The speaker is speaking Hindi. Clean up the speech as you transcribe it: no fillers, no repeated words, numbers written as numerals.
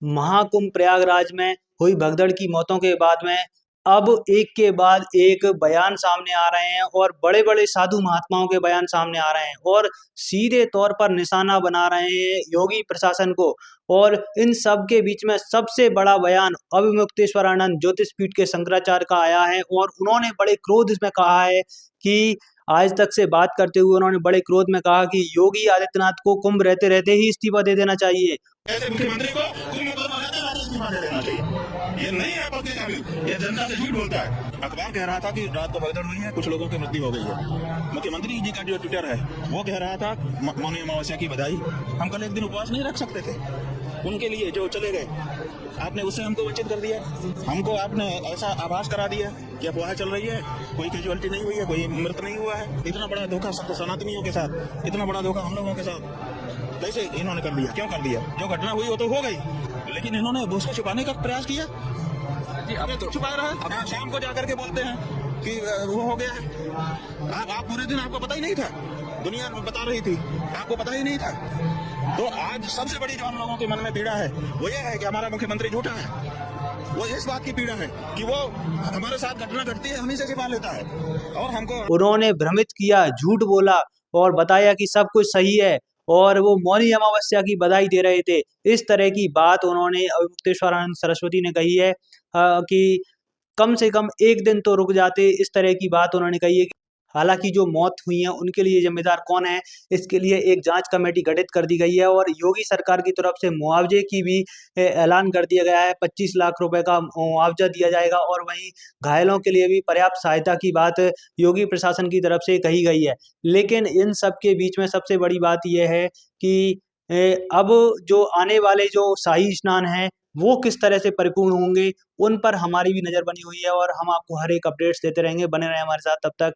महाकुंभ प्रयागराज में हुई भगदड़ की मौतों के बाद में अब एक के बाद एक बयान सामने आ रहे हैं और बड़े-बड़े साधु महात्माओं के बयान सामने आ रहे हैं और सीधे तौर पर निशाना बना रहे हैं योगी प्रशासन को। और इन सब के बीच में सबसे बड़ा बयान अविमुक्तेश्वरानंद ज्योतिष पीठ के शंकराचार्य का आया है और उन्होंने बड़े क्रोध में कहा है कि आज तक से बात करते हुए उन्होंने बड़े क्रोध में कहा कि योगी आदित्यनाथ को कुंभ रहते रहते ही इस्तीफा दे देना चाहिए। ऐसे मुख्यमंत्री को इस्तीफा दे देना चाहिए। ये नहीं है पक्के काबिल, ये जनता से झूठ बोलता है। अखबार कह रहा था कि रात को भगदड़ हुई है, कुछ लोगों की मृत्यु हो गई है। मुख्यमंत्री जी का जो ट्विटर है वो कह रहा था मौनी अमावस्या की बधाई। हम कल एक दिन उपवास नहीं रख सकते थे उनके लिए जो चले गए। आपने उससे हमको वंचित कर दिया। हमको आपने ऐसा आभास करा दिया कि अफवाह चल रही है, कोई कैजुअलिटी नहीं हुई है, कोई मृत नहीं हुआ है। इतना बड़ा धोखा सनातनियों के साथ, इतना बड़ा धोखा हम लोगों के साथ कैसे इन्होंने कर दिया? क्यों कर दिया? जो घटना हुई वो तो हो गई, लेकिन इन्होंने उसको छुपाने का प्रयास किया। अब तो छुपा रहा है। शाम को जाकर के बोलते हैं कि वो हो गया है। आप पूरे दिन आपको पता ही नहीं था, दुनिया बता रही थी, आपको पता ही नहीं था। तो आज सबसे बड़ी जो हम लोगों के मन में पीड़ा है वो ये है कि हमारा मुख्यमंत्री झूठा है। वो इस बात की पीड़ा है कि वो हमारे साथ घटना घटती है, हमें से छिपा लेता है और हमको उन्होंने भ्रमित किया, झूठ बोला और बताया कि सब कुछ सही है और वो मौनी अमावस्या की बधाई दे रहे थे। इस तरह की बात उन्होंने अविमुक्तेश्वरानंद सरस्वती ने कही है कि कम से कम एक दिन तो रुक जाते, इस तरह की बात उन्होंने कही है। हालांकि जो मौत हुई है उनके लिए जिम्मेदार कौन है, इसके लिए एक जांच कमेटी गठित कर दी गई है और योगी सरकार की तरफ से मुआवजे की भी ऐलान कर दिया गया है। 25 लाख रुपए का मुआवजा दिया जाएगा और वहीं घायलों के लिए भी पर्याप्त सहायता की बात योगी प्रशासन की तरफ से कही गई है। लेकिन इन सब के बीच में सबसे बड़ी बात यह है कि अब जो आने वाले जो शाही स्नान है वो किस तरह से परिपूर्ण होंगे, उन पर हमारी भी नज़र बनी हुई है और हम आपको हर एक अपडेट्स देते रहेंगे। बने रहें हमारे साथ, तब तक